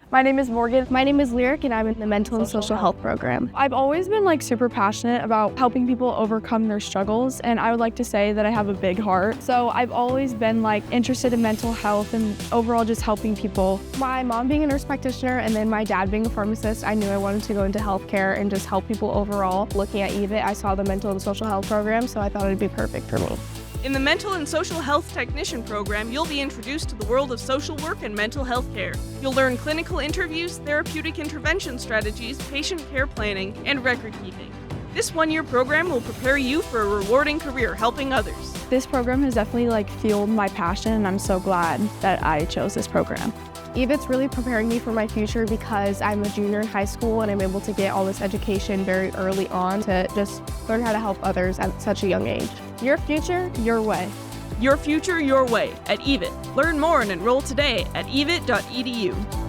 My name is Morgan. My name is Lyric, and I'm in the Mental and Social Health program. I've always been super passionate about helping people overcome their struggles, and I would like to say that I have a big heart. So I've always been interested in mental health and overall just helping people. My mom being a nurse practitioner and then my dad being a pharmacist, I knew I wanted to go into healthcare and just help people overall. Looking at EVIT, I saw the Mental and Social Health program, so I thought it'd be perfect for me. In the Mental and Social Health Technician program, you'll be introduced to the world of social work and mental health care. You'll learn clinical interviews, therapeutic intervention strategies, patient care planning, and record keeping. This one-year program will prepare you for a rewarding career helping others. This program has definitely fueled my passion, and I'm so glad that I chose this program. EVIT's really preparing me for my future because I'm a junior in high school and I'm able to get all this education very early on to just learn how to help others at such a young age. Your future, your way. Your future, your way at EVIT. Learn more and enroll today at evit.edu.